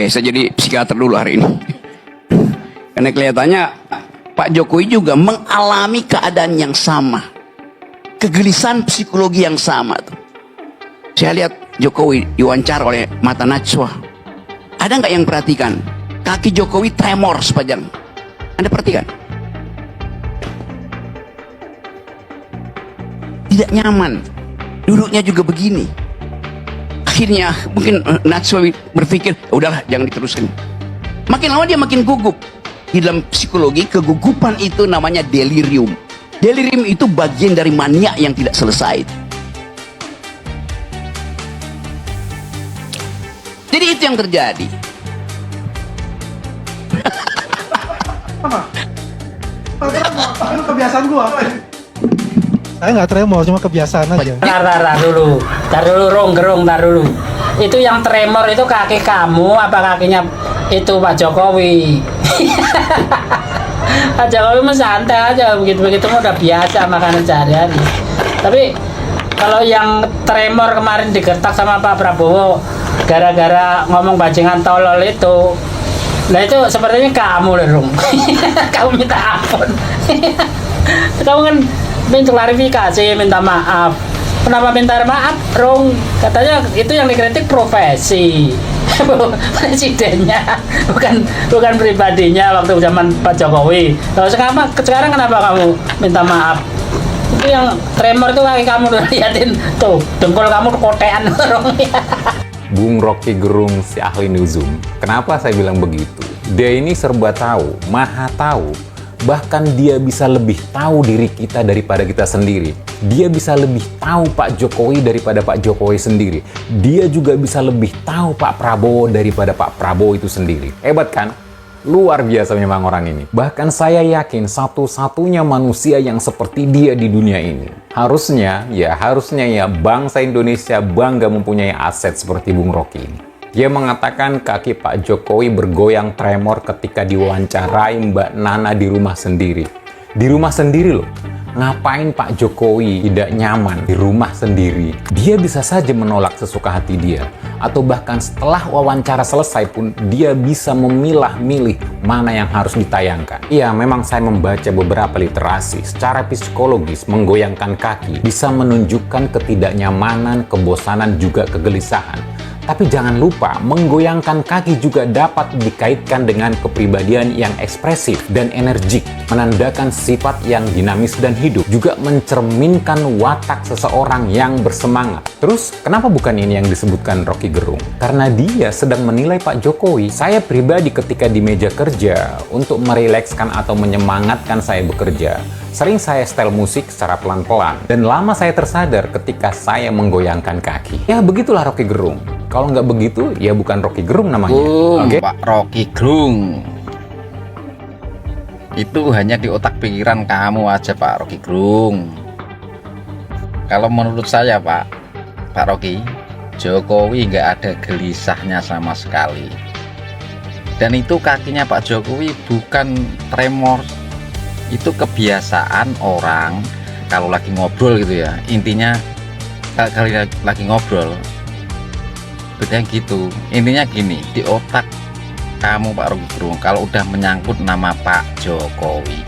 Oke, saya jadi psikiater dulu hari ini. Karena kelihatannya Pak Jokowi juga mengalami keadaan yang sama. Kegelisahan psikologi yang sama tuh. Saya lihat Jokowi diwawancara oleh Mata Najwa. Ada nggak yang perhatikan? Kaki Jokowi tremor sepanjang. Anda perhatikan? Tidak nyaman. Duduknya juga begini. Akhirnya mungkin Najwa berpikir, udahlah jangan diteruskan. Makin lama dia makin gugup. Di dalam psikologi, kegugupan itu namanya delirium. Delirium itu bagian dari mania yang tidak selesai. Jadi itu yang terjadi. Itu kebiasaan gua. Saya nggak tremor, cuma kebiasaan aja. Tar dulu, gerung, tar dulu. Itu yang tremor itu kaki kamu apa kakinya itu Pak Jokowi? Pak Jokowi mah santai aja, begitu udah biasa makanan sehari-hari. Tapi kalau yang tremor kemarin digertak sama Pak Prabowo gara-gara ngomong bajingan tolol itu, nah itu sepertinya kamu Rung. Kamu minta ampun. Kamu kan minta klarifikasi, minta maaf. Kenapa minta maaf, Rung? Katanya itu yang dikritik profesi. Presidennya, bukan pribadinya waktu zaman Pak Jokowi. Kalau sekarang kenapa kamu minta maaf? Itu yang tremor itu kaki kamu, liatin tuh, dengkul kamu kotean. Bung Rocky Gerung si ahli nuzum. Kenapa saya bilang begitu? Dia ini serba tahu, maha tahu. Bahkan dia bisa lebih tahu diri kita daripada kita sendiri. Dia bisa lebih tahu Pak Jokowi daripada Pak Jokowi sendiri. Dia juga bisa lebih tahu Pak Prabowo daripada Pak Prabowo itu sendiri. Hebat kan? Luar biasa memang orang ini. Bahkan saya yakin satu-satunya manusia yang seperti dia di dunia ini. Harusnya ya bangsa Indonesia bangga mempunyai aset seperti Bung Rocky ini. Dia mengatakan kaki Pak Jokowi bergoyang tremor ketika diwawancarai Mbak Nana di rumah sendiri. Di rumah sendiri loh. Ngapain Pak Jokowi tidak nyaman di rumah sendiri? Dia bisa saja menolak sesuka hati dia. Atau bahkan setelah wawancara selesai pun dia bisa memilah-milih mana yang harus ditayangkan. Iya, memang saya membaca beberapa literasi. Secara psikologis, menggoyangkan kaki bisa menunjukkan ketidaknyamanan, kebosanan, juga kegelisahan. Tapi jangan lupa, menggoyangkan kaki juga dapat dikaitkan dengan kepribadian yang ekspresif dan energik, menandakan sifat yang dinamis dan hidup, juga mencerminkan watak seseorang yang bersemangat. Terus, kenapa bukan ini yang disebutkan Rocky Gerung? Karena dia sedang menilai Pak Jokowi. Saya pribadi ketika di meja kerja, untuk merilekskan atau menyemangatkan saya bekerja, sering saya setel musik secara pelan-pelan, dan lama saya tersadar ketika saya menggoyangkan kaki. Ya, begitulah Rocky Gerung. Kalau nggak begitu, ya bukan Rocky Gerung namanya. Oke? Pak Rocky Gerung. Itu hanya di otak pikiran kamu aja, Pak Rocky Gerung. Kalau menurut saya, Pak Rocky, Jokowi nggak ada gelisahnya sama sekali. Dan itu kakinya Pak Jokowi bukan tremor. Itu kebiasaan orang kalau lagi ngobrol gitu ya. Intinya kali lagi ngobrol betulnya gitu. Intinya gini, di otak kamu Pak Rocky Gerung kalau udah menyangkut nama Pak Jokowi,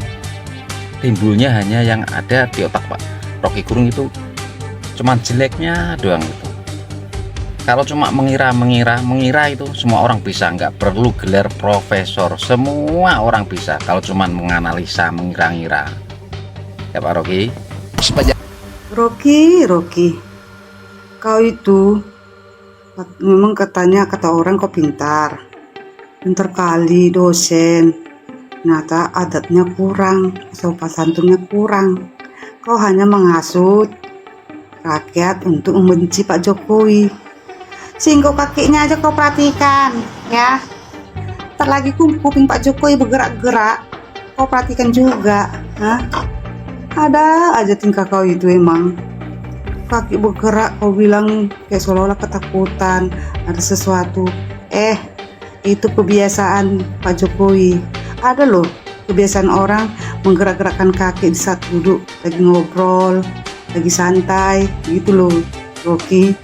timbulnya hanya yang ada di otak Pak Rocky Gerung itu cuman jeleknya doang itu. Kalau cuma mengira itu semua orang bisa, nggak perlu gelar profesor, semua orang bisa kalau cuman menganalisa, mengira-ngira. Ya Pak Rocky. Rocky, kau itu memang kata orang kau pintar kali dosen, ternyata adatnya kurang, sopan santunnya kurang. Kau hanya menghasut rakyat untuk membenci Pak Jokowi. Singgung kakinya aja kau perhatikan ya. Ntar lagi kuping Pak Jokowi bergerak-gerak, kau perhatikan juga. Ada aja tingkah kau itu emang. Kaki bergerak, kau bilang kayak seolah-olah ketakutan ada sesuatu. Itu kebiasaan Pak Jokowi. Ada loh kebiasaan orang menggerak-gerakkan kaki di saat duduk lagi ngobrol, lagi santai gitu loh Rocky.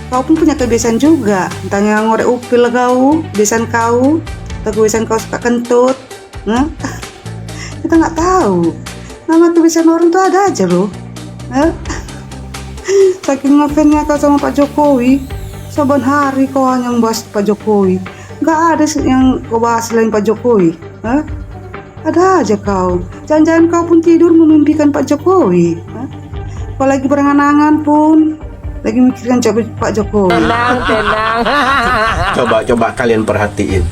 kau pun punya kebiasaan juga. Tanya ngorek upil kau, kebiasaan kau, atau kebiasaan kau suka kentut. Nah, kita nggak tahu. Nama kebiasaan orang tuh ada aja loh. Saking ngefansnya kau sama Pak Jokowi, saban hari kau hanya membahas Pak Jokowi. Nggak ada yang kau bahas selain Pak Jokowi. Ada aja kau. Jangan-jangan kau pun tidur memimpikan Pak Jokowi. Kau lagi berangan-angan pun lagi mikirin Pak Jokowi. Tenang. Coba kalian perhatiin.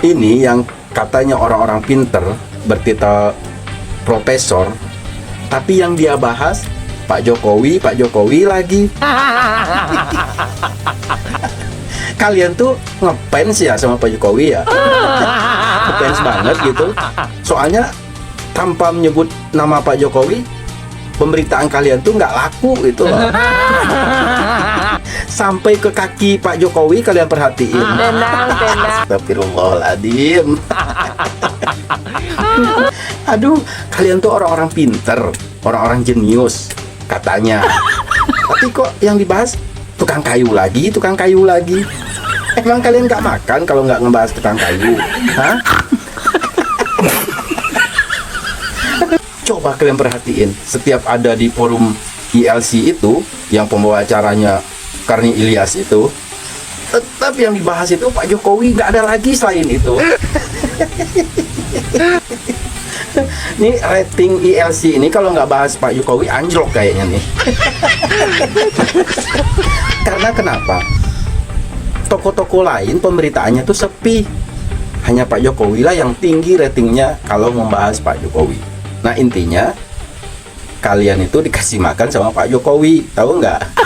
Ini yang katanya orang-orang pinter bertitel profesor, tapi yang dia bahas Pak Jokowi lagi. Kalian tuh ngefans ya sama Pak Jokowi ya? Ngefans banget gitu. Soalnya tanpa menyebut nama Pak Jokowi, pemberitaan kalian tuh nggak laku gitu loh. Sampai ke kaki Pak Jokowi kalian perhatiin. Tenang. Astagfirullahaladzim. Aduh, kalian tuh orang-orang pinter, orang-orang jenius katanya. Tapi kok yang dibahas tukang kayu lagi. Emang kalian nggak makan kalau nggak ngebahas tukang kayu? Hah? Coba kalian perhatiin, setiap ada di forum ILC itu, yang pembawa acaranya Karni Ilyas itu, tetap yang dibahas itu Pak Jokowi, nggak ada lagi selain itu. Ini rating ILC ini kalau nggak bahas Pak Jokowi anjlok kayaknya nih. Karena kenapa? Toko-toko lain pemberitaannya tuh sepi. Hanya Pak Jokowi lah yang tinggi ratingnya kalau membahas Pak Jokowi. Nah intinya kalian itu dikasih makan sama Pak Jokowi, tahu nggak?